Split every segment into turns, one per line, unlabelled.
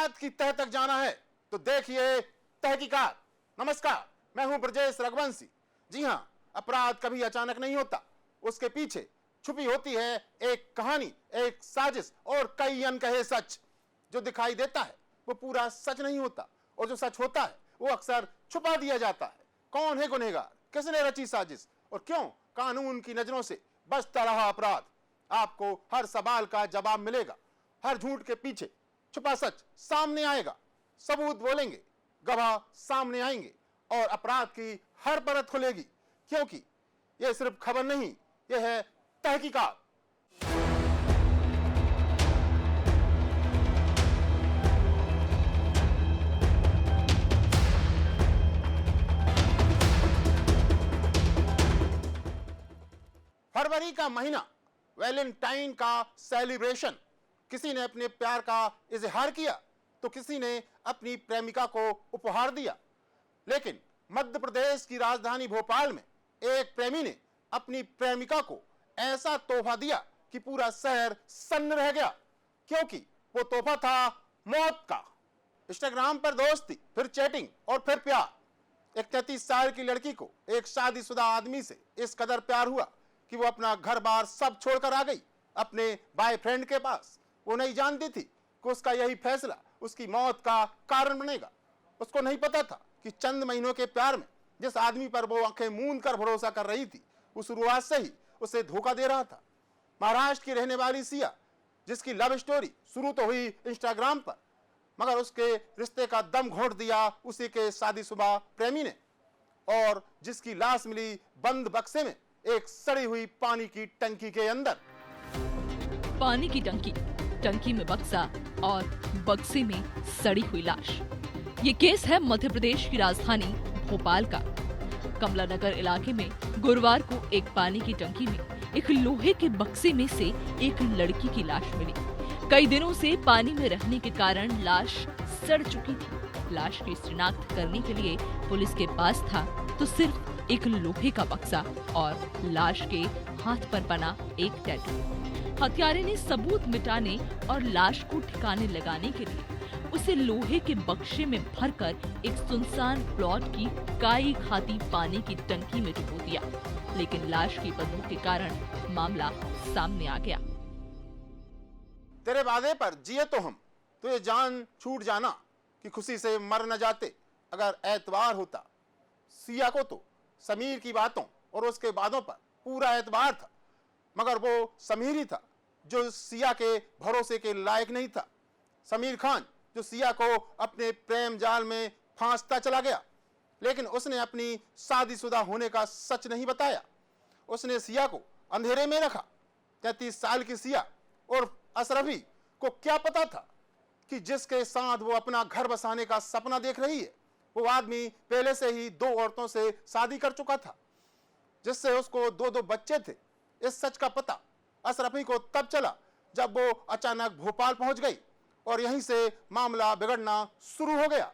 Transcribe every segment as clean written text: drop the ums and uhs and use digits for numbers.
अपराध की तह तक जाना है तो देखिए तहकीकात। नमस्कार, मैं हूं ब्रजेश रघुवंशी। जी हां, अपराध कभी अचानक नहीं होता, उसके पीछे छुपी होती है एक कहानी, एक साजिश और कई अनकहे सच। जो दिखाई देता है वो पूरा सच नहीं होता, और जो सच होता है वो अक्सर छुपा दिया जाता है। कौन है गुनहगार, किसने रची साजिश, और क्यों कानून की नजरों से बचता रहा अपराध? आपको हर सवाल का जवाब मिलेगा। हर झूठ के पीछे छुपा सच सामने आएगा। सबूत बोलेंगे, गवाह सामने आएंगे और अपराध की हर परत खुलेगी, क्योंकि यह सिर्फ खबर नहीं, यह है तहकीकात। फरवरी का महीना, वैलेंटाइन का सेलिब्रेशन। किसी ने अपने प्यार का इजहार किया तो किसी ने अपनी प्रेमिका को उपहार दिया। लेकिन मध्य प्रदेश की राजधानी भोपाल में एक प्रेमी ने अपनी प्रेमिका को ऐसा तोहफा दिया कि पूरा शहर सन्न रह गया, क्योंकि वो तोहफा था मौत का। इंस्टाग्राम पर दोस्ती, फिर चैटिंग और फिर प्यार। एक 33 साल की लड़की को एक शादीशुदा आदमी से इस कदर प्यार हुआ कि वो अपना घर बार सब छोड़कर आ गई अपने बॉयफ्रेंड के पास। वो नहीं जानती थी कि उसका यही फैसला उसकी मौत का कारण बनेगा। उसको नहीं पता था कि चंद महीनों के प्यार में जिस आदमी पर वो आंखें मूंद कर भरोसा कर रही थी, वो शुरुआत से ही उसे धोखा दे रहा था। महाराष्ट्र की रहने वाली सिया, जिसकी लव स्टोरी शुरू तो हुई इंस्टाग्राम पर, मगर उसके रिश्ते का दम घोंट दिया उसी के शादीशुदा प्रेमी ने, और जिसकी लाश मिली बंद बक्से में एक सड़ी हुई पानी की टंकी के अंदर।
पानी की टंकी, टंकी में बक्सा और बक्से में सड़ी हुई लाश। ये केस है मध्य प्रदेश की राजधानी भोपाल का। कमला नगर इलाके में गुरुवार को एक पानी की टंकी में एक लोहे के बक्से में से एक लड़की की लाश मिली। कई दिनों से पानी में रहने के कारण लाश सड़ चुकी थी। लाश की शिनाख्त करने के लिए पुलिस के पास था तो सिर्फ एक लोहे का बक्सा और लाश के हाथ पर बना एक टैटू। हत्यारे ने सबूत मिटाने और लाश को ठिकाने लगाने के लिए उसे लोहे के बक्से में भरकर एक सुनसान प्लॉट की काई खाती पानी की टंकी में डुबो दिया। लेकिन लाश की बदबू के कारण मामला सामने आ गया।
तेरे वादे पर जिए तो हम, तो ये जान छूट जाना कि खुशी से मर न जाते अगर एतबार होता। सिया को तो समीर की बातों और उसके वादों पर पूरा एतबार था, मगर वो समीर ही था जो सिया के भरोसे के लायक नहीं था। समीर खान जो सिया को अपने प्रेम जाल में फांसता चला गया, लेकिन उसने अपनी शादीशुदा होने का सच नहीं बताया। उसने सिया को अंधेरे में रखा। 33 साल की सिया और अशरफी को क्या पता था कि जिसके साथ वो अपना घर बसाने का सपना देख रही है, वो आदमी पहले से ही 2 औरतों से शादी कर चुका था, जिससे उसको 2 बच्चे थे। इस सच का पता अशरफी को तब चला जब वो अचानक भोपाल पहुंच गई और यहीं से मामला बिगड़ना शुरू हो गया।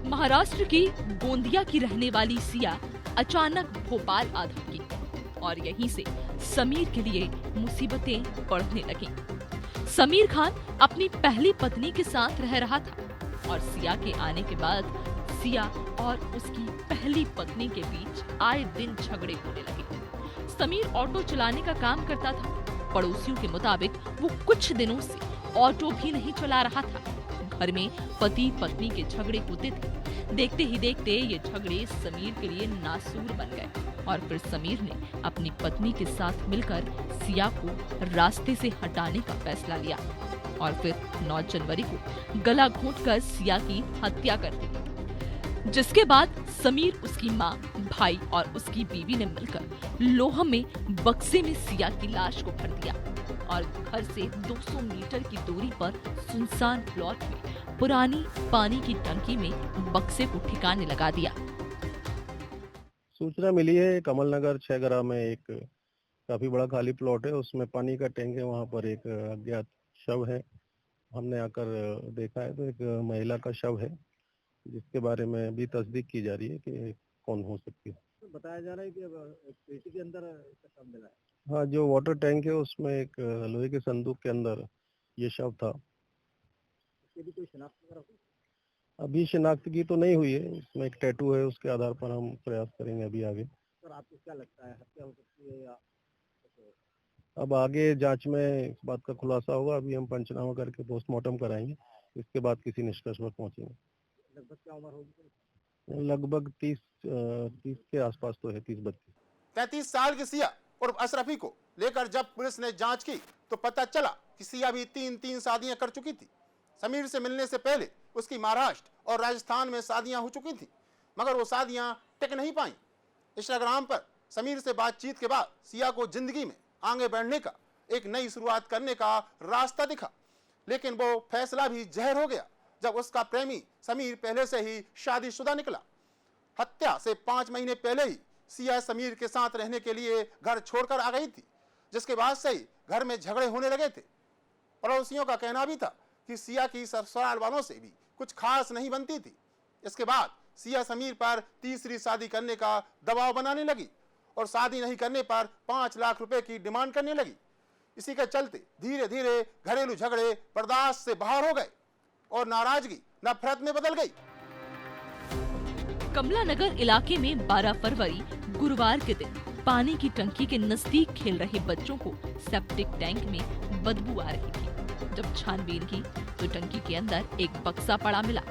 महाराष्ट्र की गोंदिया की रहने वाली सिया अचानक भोपाल आ धमकी और यहीं से समीर के लिए मुसीबतें बढ़ने लगी। समीर खान अपनी पहली पत्नी के साथ रह रहा था और सिया के आने के बाद सिया और उसकी पहली पत्नी के बीच आए दिन झगड़े होने लगे। समीर ऑटो चलाने का काम करता था। पड़ोसियों के मुताबिक वो कुछ दिनों से ऑटो भी नहीं चला रहा था। घर में पति पत्नी के झगड़े होते थे। देखते ही देखते ये झगड़े समीर के लिए नासूर बन गए और फिर समीर ने अपनी पत्नी के साथ मिलकर सिया को रास्ते से हटाने का फैसला लिया और फिर 9 जनवरी को गला घोंटकर सिया की हत्या कर दी। जिसके बाद समीर, उसकी माँ, भाई और उसकी बीवी ने मिलकर लोहा में बक्से में सिया की लाश को भर दिया और घर से 200 मीटर की दूरी पर सुनसान प्लॉट में पुरानी पानी की टंकी में बक्से को ठिकाने लगा दिया।
सूचना मिली है कमल नगर 6 ग्राम में एक काफी बड़ा खाली प्लॉट है, उसमें पानी का टैंक है, वहाँ पर एक अज्ञात शव है। हमने आकर देखा है तो एक महिला का शव है, जिसके बारे में अभी तस्दीक की जा रही है कि कौन हो सकती है।
तो बताया जा रहा है कि पेटी के अंदर इसका शव मिला है।
हाँ, जो वाटर टैंक है उसमें एक लोहे के संदूक के अंदर ये शव था।
इसके भी कोई शनाख्त वगैरह हुई?
अभी शिनाख्त की तो नहीं हुई है, उसमें एक टैटू है, उसके आधार पर हम प्रयास करेंगे अभी आगे।
सर आपको क्या लगता है हत्या हो सकती है या कुछ और?
अब आगे जांच में इस बात का खुलासा होगा, अभी हम पंचनामा करके पोस्टमार्टम कराएंगे, इसके बाद किसी निष्कर्ष पर पहुंचेंगे।
लगभग क्या उम्र होगी?
लगभग 30 के आसपास तो है, 30-32।
33 साल की सिया और अशरफी को लेकर जब पुलिस ने जांच की तो पता चला कि सिया भी 3 शादियां कर चुकी थी। समीर से मिलने से पहले उसकी महाराष्ट्र और राजस्थान में शादियां हो चुकी थी, मगर वो शादियां टिक नहीं पाई। इंस्टाग्राम पर समीर से बातचीत के बाद सिया को जिंदगी में आगे बढ़ने का, एक नई शुरुआत करने का रास्ता दिखा, लेकिन वो फैसला भी जहर हो गया जब उसका प्रेमी समीर पहले से ही शादीशुदा निकला। हत्या से 5 महीने पहले ही सिया समीर के साथ रहने के लिए घर छोड़कर आ गई थी, जिसके बाद से ही घर में झगड़े होने लगे थे। पड़ोसियों का कहना भी था कि सिया की ससुराल वालों से भी कुछ खास नहीं बनती थी। इसके बाद सिया समीर पर तीसरी शादी करने का दबाव बनाने लगी और शादी नहीं करने पर 5 लाख रुपए की डिमांड करने लगी। इसी के चलते धीरे धीरे घरेलू झगड़े बर्दाश्त से बाहर हो गए और नाराजगी नफरत में बदल गई।
कमला नगर इलाके में 12 फरवरी गुरुवार के दिन पानी की टंकी के नजदीक खेल रहे बच्चों को सेप्टिक टैंक में बदबू आ रही थी। जब छानबीन की तो टंकी के अंदर एक बक्सा पड़ा मिला,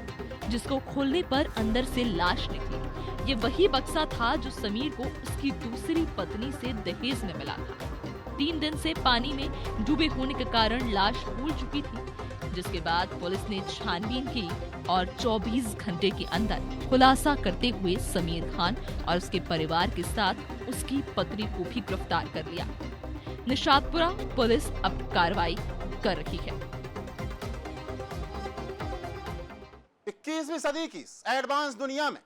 जिसको खोलने पर अंदर से लाश निकली। ये वही बक्सा था जो समीर को उसकी दूसरी पत्नी से दहेज में मिला था। 3 दिन से पानी में डूबे होने के कारण लाश फूल चुकी थी, जिसके बाद पुलिस ने छानबीन की और 24 घंटे के अंदर खुलासा करते हुए समीर खान और उसके परिवार के साथ उसकी पत्नी को भी गिरफ्तार कर लिया। निशातपुरा पुलिस अब कार्रवाई कर रही है।
21वीं सदी की एडवांस दुनिया में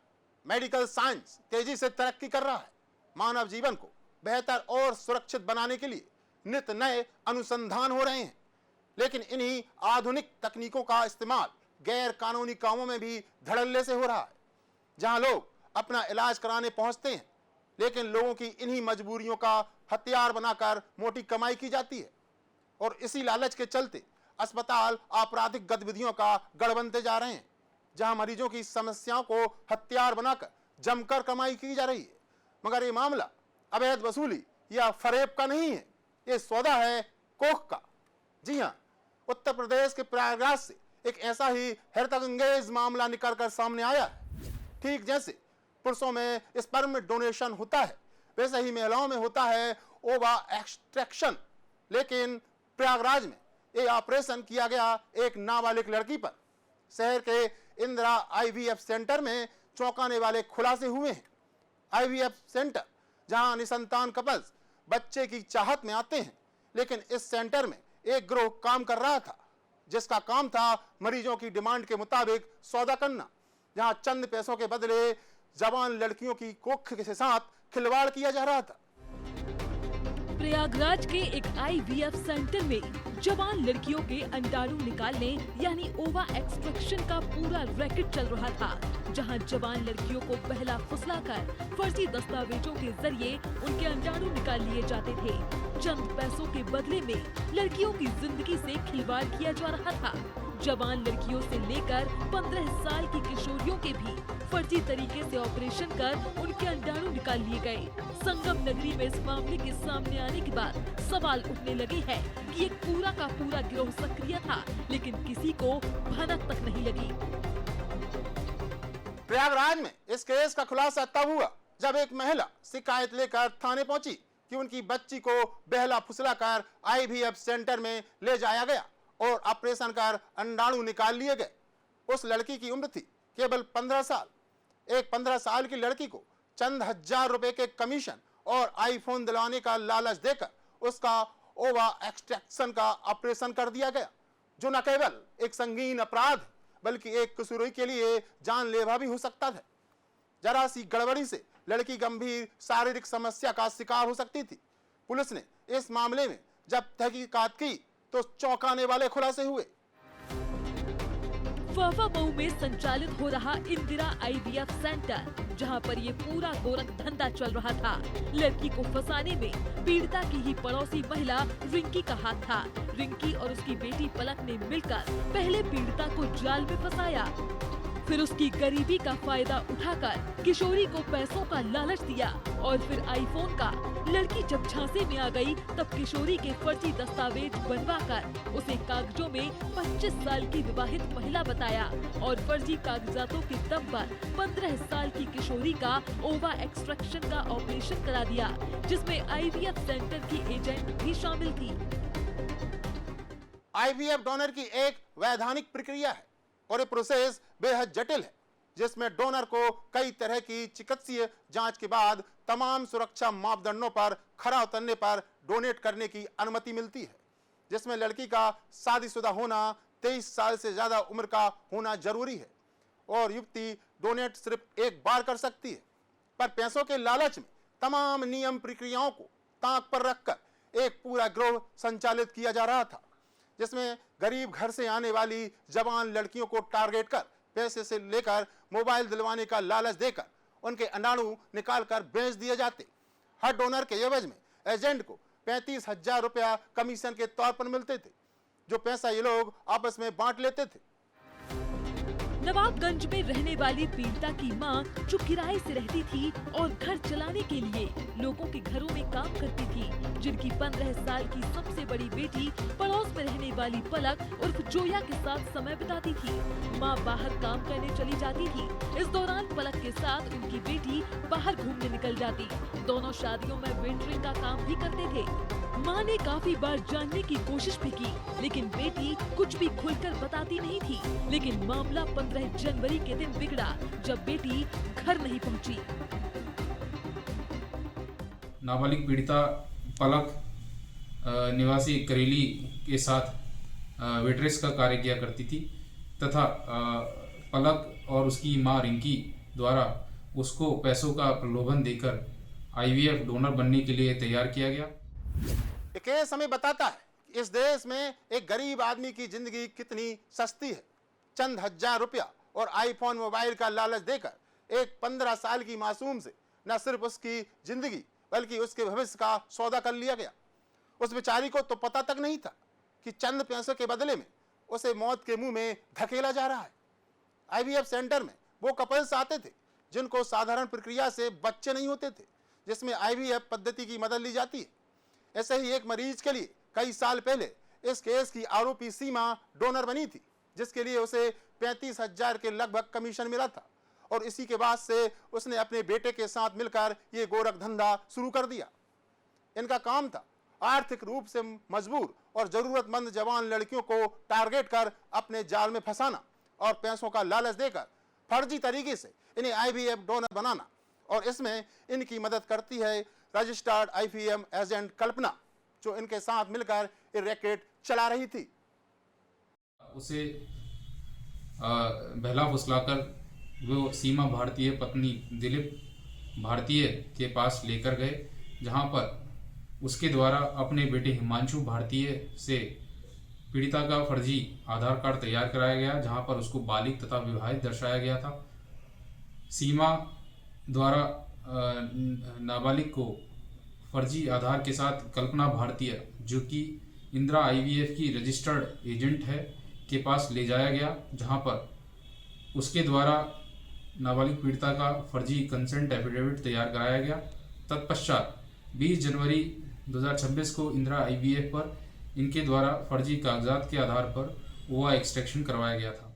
मेडिकल साइंस तेजी से तरक्की कर रहा है। मानव जीवन को बेहतर और सुरक्षित बनाने के लिए नित नए अनुसंधान हो रहे हैं, लेकिन इन्हीं आधुनिक तकनीकों का इस्तेमाल गैर कानूनी कामों में भी धड़ल्ले से हो रहा है। जहां लोग अपना इलाज कराने पहुंचते हैं, लेकिन लोगों की इन्हीं मजबूरियों का हथियार बनाकर मोटी कमाई की जाती है और इसी लालच के चलते अस्पताल आपराधिक गतिविधियों का गढ़ बनते जा रहे हैं, जहां मरीजों की समस्याओं को हथियार बनाकर जमकर कमाई की जा रही है। मगर ये मामला अवैध वसूली या फरेब का नहीं है, ये सौदा है कोख का। जी हाँ, उत्तर प्रदेश के प्रयागराज से एक ऐसा ही हैरतअंगेज मामला निकलकर सामने आया है। ठीक जैसे पुरुषों में स्पर्म डोनेशन होता है, वैसे ही महिलाओं में होता है ओवा एक्सट्रैक्शन। लेकिन प्रयागराज में ये ऑपरेशन किया गया एक नाबालिग लड़की पर। शहर के इंदिरा IVF सेंटर में चौंकाने वाले खुलासे हुए हैं। IVF सेंटर जहां निसंतान कपल्स बच्चे की चाहत में आते हैं, लेकिन इस सेंटर में एक गिरोह काम कर रहा था, जिसका काम था मरीजों की डिमांड के मुताबिक सौदा करना, जहां चंद पैसों के बदले जवान लड़कियों की कोख के साथ खिलवाड़ किया जा रहा था।
प्रयागराज के एक IVF सेंटर में जवान लड़कियों के अंडाणु निकालने यानी ओवा एक्सट्रैक्शन का पूरा रैकेट चल रहा था, जहां जवान लड़कियों को बहला फुसलाकर फर्जी दस्तावेजों के जरिए उनके अंडाणु निकाल लिए जाते थे। चंद पैसों के बदले में लड़कियों की जिंदगी से खिलवाड़ किया जा रहा था। जवान लड़कियों से लेकर 15 साल की किशोरियों के भी फर्जी तरीके से ऑपरेशन कर उनके अंडाणु निकाल लिए गए। संगम नगरी में इस मामले के सामने आने के बाद सवाल उठने लगे हैं कि ये पूरा का पूरा गिरोह सक्रिय था, लेकिन किसी को भनक तक नहीं लगी।
प्रयागराज में इस केस का खुलासा तब हुआ जब एक महिला शिकायत लेकर थाने पहुंची कि उनकी बच्ची को बहला फुसलाकर IVF सेंटर में ले जाया गया और ऑपरेशन कर अंडाणु निकाल लिए गए। उस लड़की की उम्र थी केवल 15 साल। एक 15 साल की लड़की को चंद हजार रुपए के कमीशन और आईफोन दिलाने का लालच देकर उसका ओवा एक्सट्रैक्शन का ऑपरेशन कर दिया गया, जो न केवल एक संगीन अपराध बल्कि एक कसूरी के लिए जानलेवा भी हो सकता था। जरा सी गड़बड़ी से लड़की गंभीर शारीरिक समस्या का शिकार हो सकती थी। पुलिस ने इस मामले में जब तहकीकात की तो चौंकाने वाले खुलासे हुए।
फाफा मऊ में संचालित हो रहा इंदिरा IVF सेंटर जहां पर ये पूरा गोरख धंधा चल रहा था। लड़की को फंसाने में पीड़िता की ही पड़ोसी महिला रिंकी का हाथ था। रिंकी और उसकी बेटी पलक ने मिलकर पहले पीड़िता को जाल में फंसाया, फिर उसकी गरीबी का फायदा उठाकर किशोरी को पैसों का लालच दिया और फिर आईफोन का। लड़की जब झांसे में आ गई तब किशोरी के फर्जी दस्तावेज बनवाकर उसे कागजों में 25 साल की विवाहित महिला बताया और फर्जी कागजातों के दम पर 15 साल की किशोरी का ओवा एक्सट्रैक्शन का ऑपरेशन करा दिया, जिसमें आईवीएफ सेंटर की एजेंट भी शामिल थी।
आईवीएफ डोनर की एक वैधानिक प्रक्रिया है और ये प्रोसेस बेहद जटिल है, जिसमें डोनर को कई तरह की चिकित्सीय जांच के बाद तमाम सुरक्षा मापदंडों पर खरा उतरने पर डोनेट करने की अनुमति मिलती है, जिसमें लड़की का शादीशुदा होना, 23 साल से ज्यादा उम्र का होना जरूरी है और युवती डोनेट सिर्फ एक बार कर सकती है। पर पैसों के लालच में तमाम नियम प्रक्रियाओं को ताक पर रखकर एक पूरा गिरोह संचालित किया जा रहा था, जिसमें गरीब घर से आने वाली जवान लड़कियों को टारगेट कर पैसे से लेकर मोबाइल दिलवाने का लालच देकर उनके अंडाणु निकालकर बेच दिए जाते। हर डोनर के एवज में एजेंट को 35,000 रुपया कमीशन के तौर पर मिलते थे, जो पैसा ये लोग आपस में बांट लेते थे।
नवाबगंज में रहने वाली पीड़िता की मां, जो किराए से रहती थी और घर चलाने के लिए लोगों के घरों में काम करती थी, जिनकी 15 साल की सबसे बड़ी बेटी पड़ोस में रहने वाली पलक उर्फ जोया के साथ समय बिताती थी। मां बाहर काम करने चली जाती थी। इस दौरान पलक के साथ उनकी बेटी बाहर घूमने निकल जाती। दोनों शादियों में वेटरिंग का काम भी करते थे। मां ने काफी बार जानने की कोशिश भी की, लेकिन बेटी कुछ भी खुलकर बताती नहीं थी। लेकिन मामला 15 जनवरी के दिन बिगड़ा, जब बेटी घर नहीं पहुंची।
नाबालिग पीड़िता पलक निवासी करेली के साथ वेट्रेस का कार्य किया करती थी तथा पलक और उसकी मां रिंकी द्वारा उसको पैसों का प्रलोभन देकर आईवीएफ डोनर बनने के लिए तैयार किया गया।
ये केस हमें बताता है कि इस देश में एक गरीब आदमी की जिंदगी कितनी सस्ती है। चंद हजार रुपया और आईफोन मोबाइल का लालच देकर एक 15 साल की मासूम से न सिर्फ उसकी जिंदगी बल्कि उसके भविष्य का सौदा कर लिया गया। उस बेचारी को तो पता तक नहीं था कि चंद पैसों के बदले में उसे मौत के मुंह में धकेला जा रहा है। आईवीएफ सेंटर में वो कपल्स आते थे जिनको साधारण प्रक्रिया से बच्चे नहीं होते थे, जिसमें आईवीएफ पद्धति की मदद ली जाती है। ऐसे ही एक मरीज के लिए कई साल पहले इस केस की आरोपी सीमा डोनर बनी थी, जिसके लिए उसे 35,000 के लगभग कमीशन मिला था और इसी के बाद से उसने अपने बेटे के साथ मिलकर ये गोरख धंधा शुरू कर दिया। इनका काम था आर्थिक रूप से मजबूर और जरूरतमंद जवान लड़कियों को टारगेट कर अपने जाल में फंसाना और पैसों का लालच देकर फर्जी तरीके से इन्हें आईवीएफ डोनर बनाना। और इसमें इनकी मदद करती है रजिस्टर्ड आईवीएफ एजेंट कल्पना, जो इनके साथ मिलकर ये रैकेट चला रही थी।
उसे बहला फुसलाकर वो सीमा भारतीय पत्नी दिलीप भारतीय के पास लेकर गए, जहां पर उसके द्वारा अपने बेटे हिमांशु भारतीय से पीड़िता का फर्जी आधार कार्ड तैयार कराया गया, जहां पर उसको बालिग तथा विवाहित दर्शाया गया था। सीमा द्वारा नाबालिग को फर्जी आधार के साथ कल्पना भारतीय, जो कि इंदिरा आईवीएफ की रजिस्टर्ड एजेंट है, के पास ले जाया गया, जहां पर उसके द्वारा नाबालिग पीड़िता का फर्जी कंसेंट एफिडेविट तैयार कराया गया। तत्पश्चात 20 जनवरी 2026 को इंदिरा आईवीएफ पर इनके द्वारा फर्जी कागजात के आधार पर ओवा एक्सट्रैक्शन करवाया गया था।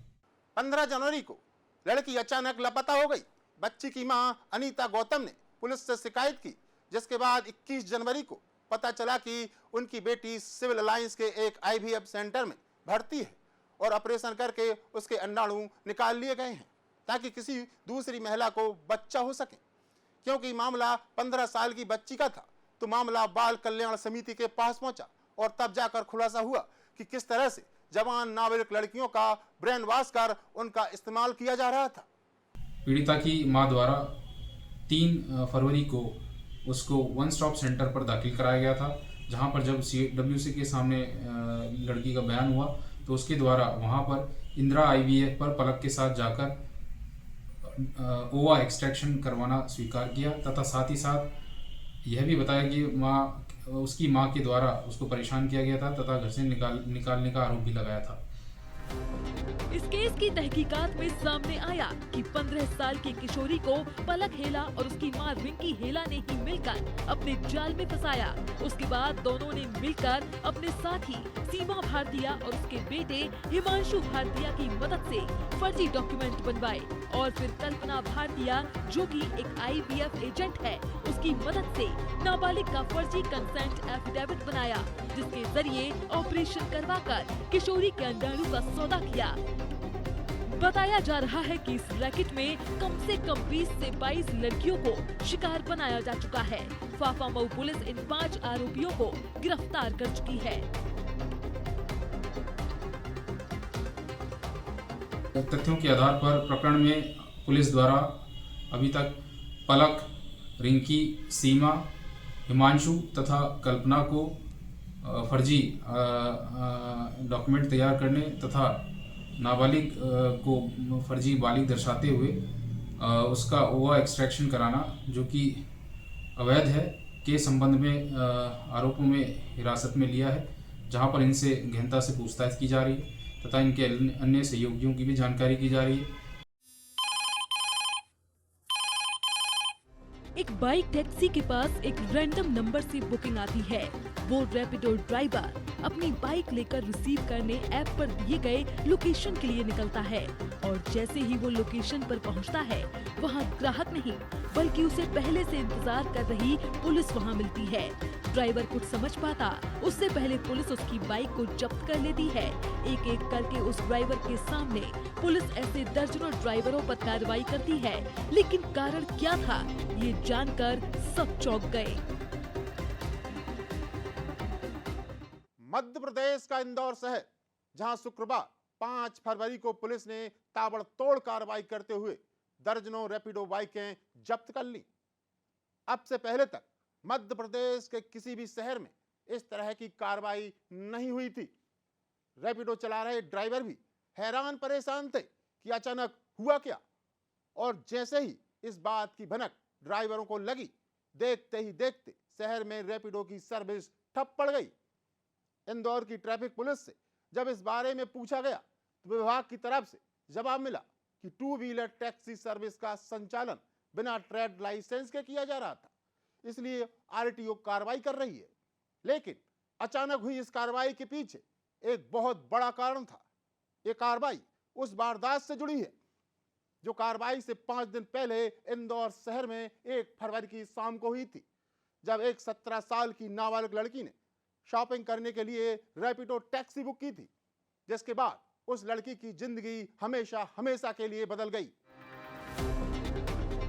15 जनवरी को लड़की अचानक लापता हो गई। बच्ची की मां अनीता गौतम ने पुलिस से शिकायत की, जिसके बाद 21 जनवरी को पता चला कि उनकी बेटी सिविल अलायंस के एक आईवीएफ सेंटर में भर्ती है और ऑपरेशन करके उसके अंडाणु निकाल लिए गए हैं ताकि किसी दूसरी महिला को बच्चा हो सके। क्योंकि मामला 15 साल की बच्ची का था, तो मामला बाल कल्याण समिति के पास पहुंचा और तब जाकर खुलासा हुआ कि किस तरह से जवान नाबालिग लड़कियों का ब्रेन वॉश कर उनका इस्तेमाल किया जा रहा था।
पीड़िता की मां द्वारा 3 फरवरी को उसको वन स्टॉप सेंटर पर दाखिल कराया गया था, जहां पर जब CWC के सामने लड़की का बयान हुआ तो उसके द्वारा वहां पर इंदिरा आईवीएफ पर पलक के साथ जाकर ओवा एक्सट्रैक्शन करवाना स्वीकार किया तथा साथ ही साथ यह भी बताया कि उसकी मां के द्वारा उसको परेशान किया गया था तथा घर से निकालने का आरोप भी लगाया था।
इस केस की तहकीकात में सामने आया कि 15 साल की किशोरी को पलक हेला और उसकी मां रिंकी हेला ने ही मिलकर अपने जाल में फंसाया। उसके बाद दोनों ने मिलकर अपने साथी सीमा भारतीया और उसके बेटे हिमांशु भारतीया की मदद से फर्जी डॉक्यूमेंट बनवाए और फिर कल्पना भारतीया जो कि एक IVF एजेंट है उसकी मदद से नाबालिग का फर्जी कंसेंट एफिडेविट बनाया, जिसके जरिए ऑपरेशन करवाकर किशोरी के अंडाणु का सौदा किया। बताया जा रहा है कि इस रैकेट में कम से कम 20 से 22 लड़कियों को शिकार बनाया जा चुका है। फाफामऊ पुलिस इन 5 आरोपियों को गिरफ्तार कर चुकी है।
तथ्यों के आधार पर प्रकरण में पुलिस द्वारा अभी तक पलक, रिंकी, सीमा, हिमांशु तथा कल्पना को फर्जी डॉक्यूमेंट तैयार करने तथा नाबालिग को फर्जी बालिग दर्शाते हुए उसका ओवा एक्सट्रैक्शन कराना जो कि अवैध है के संबंध में आरोपों में हिरासत में लिया है, जहां पर इनसे गहनता से पूछताछ की जा रही है तथा इनके अन्य सहयोगियों की भी जानकारी की जा रही है।
एक बाइक टैक्सी के पास एक रैंडम नंबर से बुकिंग आती है। वो रैपिडो ड्राइवर अपनी बाइक लेकर रिसीव करने ऐप पर दिए गए लोकेशन के लिए निकलता है और जैसे ही वो लोकेशन पर पहुंचता है वहां ग्राहक नहीं बल्कि उसे पहले से इंतजार कर रही पुलिस वहां मिलती है। ड्राइवर कुछ समझ पाता उससे पहले पुलिस उसकी बाइक को जब्त कर लेती है। एक एक करके उस ड्राइवर के सामने पुलिस ऐसे दर्जनों ड्राइवरों पर कार्रवाई करती है, लेकिन कारण क्या था ये जानकर सब चौंक गए।
मध्य प्रदेश का इंदौर शहर, जहां शुक्रवार 5 फरवरी को पुलिस ने ताबड़तोड़ कार्रवाई करते हुए दर्जनों रैपिडो बाइकें जब्त कर ली। अब से पहले तक मध्य प्रदेश के किसी भी शहर में इस तरह की कार्रवाई नहीं हुई थी। रैपिडो चला रहे ड्राइवर भी हैरान परेशान थे कि अचानक हुआ क्या, और जैसे ही इस बात की भनक ड्राइवरों को लगी, देखते ही देखते शहर में रैपिडो की सर्विस ठप पड़ गई। इंदौर की ट्रैफिक पुलिस से जब इस बारे में पूछा गया तो विभाग की तरफ से जवाब मिला कि 2 व्हीलर टैक्सी सर्विस का संचालन बिना ट्रेड लाइसेंस के किया जा रहा था, इसलिए RTO कार्रवाई कर रही है। लेकिन अचानक हुई इस कार्रवाई के पीछे एक बहुत बड़ा कारण था। ये कार्रवाई उस वारदात से जुड़ी है जो कार्रवाई से 5 दिन पहले इंदौर शहर में 1 फरवरी की शाम को हुई थी, जब एक 17 साल की नाबालिग लड़की ने शॉपिंग करने के लिए रैपिडो टैक्सी बुक की थी, जिसके बाद उस लड़की की जिंदगी हमेशा हमेशा के लिए बदल गई।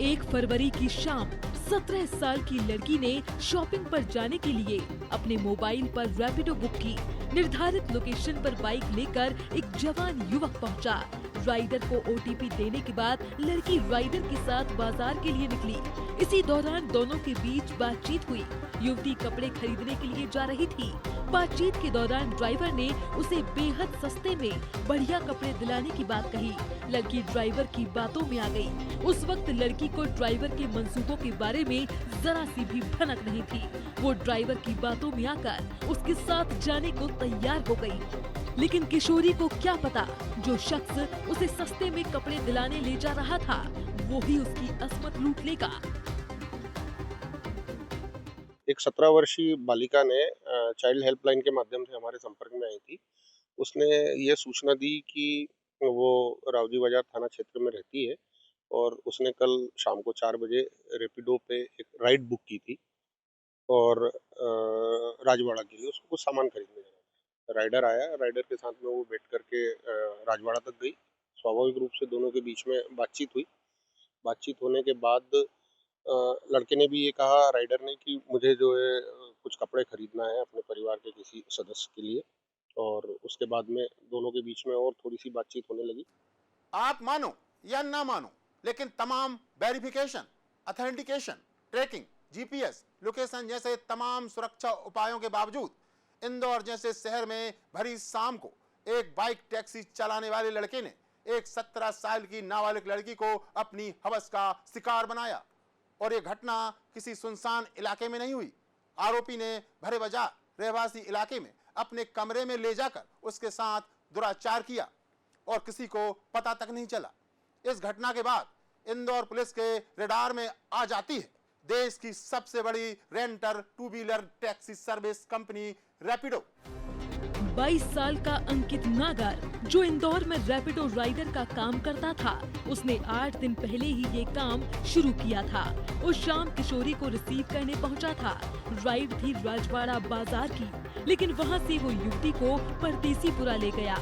1 फरवरी की शाम 17 साल की लड़की ने शॉपिंग पर जाने के लिए अपने मोबाइल पर रैपिडो बुक की। निर्धारित लोकेशन पर बाइक लेकर एक जवान युवक पहुंचा। राइडर को OTP देने के बाद लड़की राइडर के साथ बाजार के लिए निकली। इसी दौरान दोनों के बीच बातचीत हुई। युवती कपड़े खरीदने के लिए जा रही थी। बातचीत के दौरान ड्राइवर ने उसे बेहद सस्ते में बढ़िया कपड़े दिलाने की बात कही। लड़की ड्राइवर की बातों में आ गई। उस वक्त लड़की को ड्राइवर के मंसूबों के बारे में जरा सी भी भनक नहीं थी। वो ड्राइवर की बातों में आकर उसके साथ जाने को तैयार हो गई। लेकिन किशोरी को क्या पता, जो शख्स उसे सस्ते में कपड़े दिलाने ले जा रहा था वो ही उसकी अस्मत लूट लेगा।
एक 17 वर्षीय बालिका ने चाइल्ड हेल्पलाइन के माध्यम से हमारे संपर्क में आई थी। उसने ये सूचना दी कि वो रावजी बाजार थाना क्षेत्र में रहती है और उसने कल शाम को 4 बजे रैपिडो पे एक राइड बुक की थी और राजवाड़ा के लिए उसको कुछ सामान खरीदने जाना था। राइडर आया, राइडर के साथ में वो बैठ करके राजवाड़ा तक गई। स्वाभाविक रूप से दोनों के बीच में बातचीत हुई। बातचीत होने के बाद लड़के ने भी ये कहा राइडर ने कि मुझे जो है कुछ कपड़े खरीदना है अपने परिवार के किसी सदस्य के लिए, और उसके बाद में दोनों के बीच में और थोड़ी सी बातचीत होने लगी।
आप मानो या ना मानो, लेकिन तमाम verification, authentication, tracking, GPS, location जैसे तमाम सुरक्षा उपायों के बावजूद इंदौर जैसे शहर में भरी शाम को एक बाइक टैक्सी चलाने वाले लड़के ने एक 17 साल की नाबालिग लड़की को अपनी हवस का शिकार बनाया। और यह घटना किसी सुनसान इलाके में नहीं हुई। आरोपी ने भरे बाजार रहवासी इलाके में अपने कमरे में ले जाकर उसके साथ दुराचार किया और किसी को पता तक नहीं चला। इस घटना के बाद इंदौर पुलिस के रडार में आ जाती है देश की सबसे बड़ी रेंटर two wheeler taxi service company Rapido.
22 साल का अंकित नागर, जो इंदौर में रैपिडो राइडर का काम करता था, उसने 8 दिन पहले ही ये काम शुरू किया था। उस शाम किशोरी को रिसीव करने पहुंचा था। राइड थी राजवाड़ा बाजार की, लेकिन वहां से वो युवती को परदेसीपुरा ले गया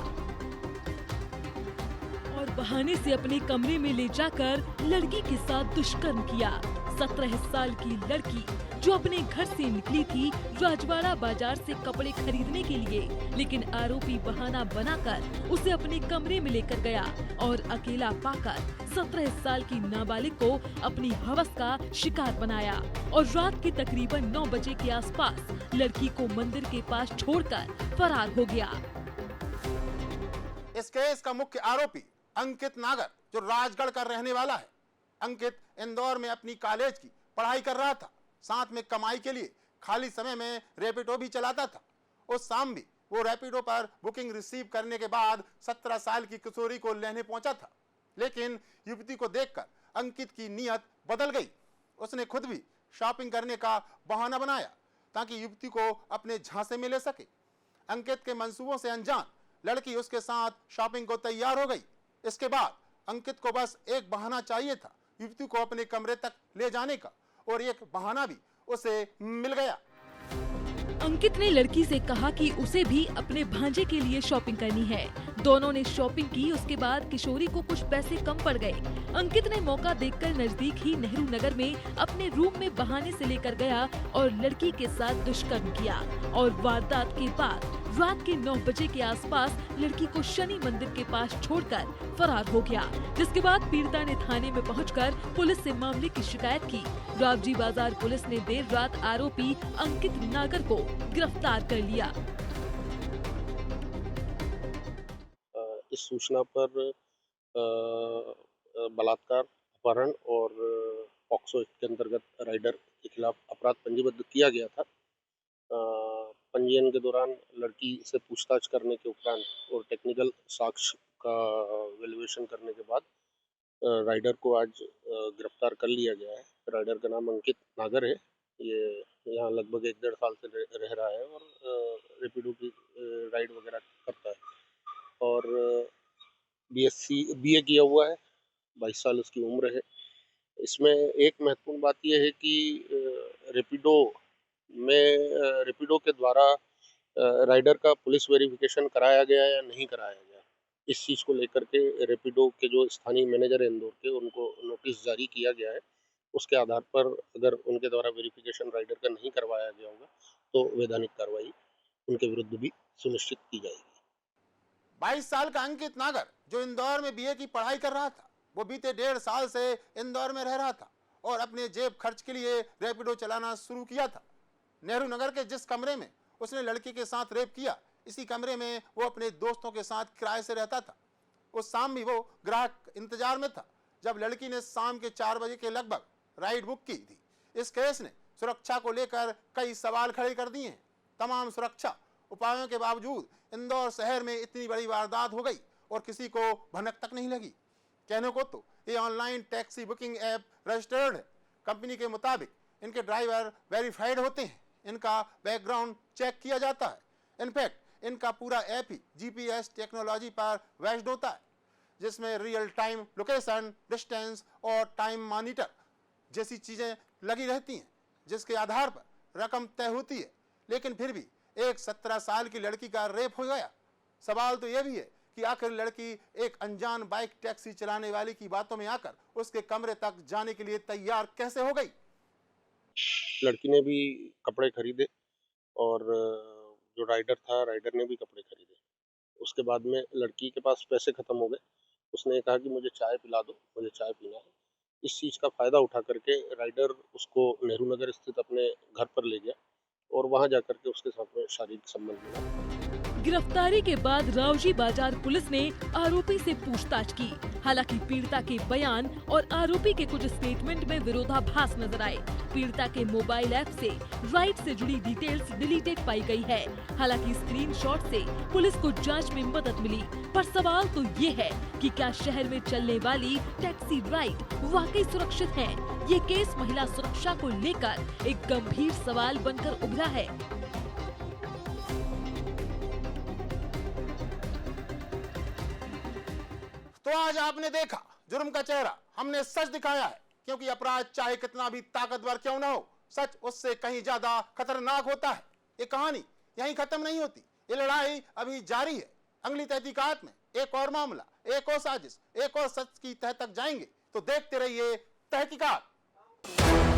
और बहाने से अपने कमरे में ले जाकर लड़की के साथ दुष्कर्म किया। 17 साल की लड़की जो अपने घर से निकली थी राजवाड़ा बाजार से कपड़े खरीदने के लिए, लेकिन आरोपी बहाना बनाकर उसे अपने कमरे में लेकर गया और अकेला पाकर 17 साल की नाबालिग को अपनी हवस का शिकार बनाया और रात के तकरीबन 9 बजे के आसपास लड़की को मंदिर के पास छोड़कर फरार हो गया।
इस केस का मुख्य आरोपी अंकित नागर, जो राजगढ़ का रहने वाला है। अंकित इंदौर में अपनी कॉलेज की पढ़ाई कर रहा था, साथ में कमाई के लिए खाली समय में रैपिडो भी चलाता था। उस शाम भी वो रैपिडो पर बुकिंग रिसीव करने के बाद 17 साल की किशोरी को लेने पहुंचा था, लेकिन युवती को देखकर अंकित की नीयत बदल गई। उसने खुद भी शॉपिंग करने का बहाना बनाया ताकि युवती को अपने झांसे में ले सके। अंकित के मंसूबों से अनजान लड़की उसके साथ शॉपिंग को तैयार हो गई। इसके बाद अंकित को बस एक बहाना चाहिए था युवती को अपने कमरे तक ले जाने का, और एक बहाना भी उसे मिल गया।
अंकित ने लड़की से कहा कि उसे भी अपने भांजे के लिए शॉपिंग करनी है। दोनों ने शॉपिंग की। उसके बाद किशोरी को कुछ पैसे कम पड़ गए। अंकित ने मौका देखकर नजदीक ही नेहरू नगर में अपने रूम में बहाने से लेकर गया और लड़की के साथ दुष्कर्म किया और वारदात के बाद रात के 9 बजे के आसपास लड़की को शनि मंदिर के पास छोड़कर फरार हो गया, जिसके बाद पीड़िता ने थाने में पहुंचकर पुलिस से मामले की शिकायत की। रावजी बाजार पुलिस ने देर रात आरोपी अंकित नागर को गिरफ्तार कर लिया।
इस सूचना पर बलात्कार, अपहरण और पॉक्सो एक्ट के अंतर्गत राइडर के खिलाफ अपराध पंजीबद्ध किया गया था। पंजीयन के दौरान लड़की से पूछताछ करने के उपरांत और टेक्निकल साक्ष्य का वैल्यूएशन करने के बाद राइडर को आज गिरफ्तार कर लिया गया है। राइडर का नाम अंकित नागर है। ये यहाँ लगभग 1-1.5 साल से रह रहा है और रैपिडो की राइड वगैरह करता है और बीए किया हुआ है। 22 साल उसकी उम्र है। इसमें एक महत्वपूर्ण बात यह है कि रैपिडो के द्वारा राइडर का पुलिस वेरिफिकेशन कराया गया या नहीं कराया गया, इस चीज़ को लेकर के रैपिडो के जो स्थानीय मैनेजर हैं इंदौर के, उनको नोटिस जारी किया गया है। उसके आधार पर अगर उनके द्वारा वेरिफिकेशन राइडर का नहीं करवाया गया होगा तो वैधानिक कार्रवाई उनके विरुद्ध भी सुनिश्चित की जाएगी।
22 साल का अंकित नागर, जो इंदौर में बीए की पढ़ाई कर रहा था, वो बीते 1.5 साल से इंदौर में रह रहा था और अपने जेब खर्च के लिए रैपिडो चलाना शुरू किया था। नेहरू नगर के जिस कमरे में उसने लड़की के साथ रेप किया, इसी कमरे में वो अपने दोस्तों के साथ किराए से रहता था। उस शाम भी वो ग्राहक इंतजार में था जब लड़की ने शाम के 4 बजे के लगभग राइड बुक की थी। इस केस ने सुरक्षा को लेकर कई सवाल खड़े कर दिए हैं। तमाम सुरक्षा उपायों के बावजूद इंदौर शहर में इतनी बड़ी वारदात हो गई और किसी को भनक तक नहीं लगी। कहने को तो ये online taxi booking app registered है। कंपनी के मुताबिक इनके ड्राइवर वेरीफाइड होते हैं, इनका बैकग्राउंड चेक किया जाता है। इनफैक्ट इनका पूरा ऐप ही जीपीएस टेक्नोलॉजी पर बेस्ड होता है, जिसमें रियल टाइम लोकेशन, डिस्टेंस और टाइम मॉनिटर जैसी चीजें लगी रहती हैं, जिसके आधार पर रकम तय होती है। लेकिन फिर भी एक 17 साल की लड़की का रेप हो गया। सवाल तो यह भी है कि आखिर लड़की एक अनजान बाइक टैक्सी चलाने वाले की बातों में आकर उसके कमरे तक जाने के लिए तैयार कैसे हो गई।
लड़की ने भी कपड़े खरीदे और जो राइडर था, राइडर ने भी कपड़े खरीदे। उसके बाद में लड़की के पास पैसे खत्म हो गए। उसने कहा कि मुझे चाय पिला दो, मुझे चाय पीना है। इस चीज़ का फ़ायदा उठा करके राइडर उसको नेहरू नगर स्थित अपने घर पर ले गया और वहां जाकर के उसके साथ में शारीरिक संबंध मिला।
गिरफ्तारी के बाद रावजी बाजार पुलिस ने आरोपी से पूछताछ की। हालांकि पीड़िता के बयान और आरोपी के कुछ स्टेटमेंट में विरोधाभास नजर आए। पीड़िता के मोबाइल ऐप से राइड से जुड़ी डिटेल्स डिलीटेड पाई गई है। हालांकि स्क्रीनशॉट से पुलिस को जांच में मदद मिली, पर सवाल तो ये है कि क्या शहर में चलने वाली टैक्सी राइड वाकई सुरक्षित है? ये केस महिला सुरक्षा को लेकर एक गंभीर सवाल बनकर उभरा है।
तो आज आपने देखा जुर्म का चेहरा, हमने सच दिखाया है, क्योंकि अपराध चाहे कितना भी ताकतवर क्यों न हो, सच उससे कहीं ज्यादा खतरनाक होता है। ये कहानी यहीं खत्म नहीं होती, ये लड़ाई अभी जारी है। अगली तहकीकात में एक और मामला, एक और साजिश, एक और सच की तह तक जाएंगे। तो देखते रहिए तहकीकात।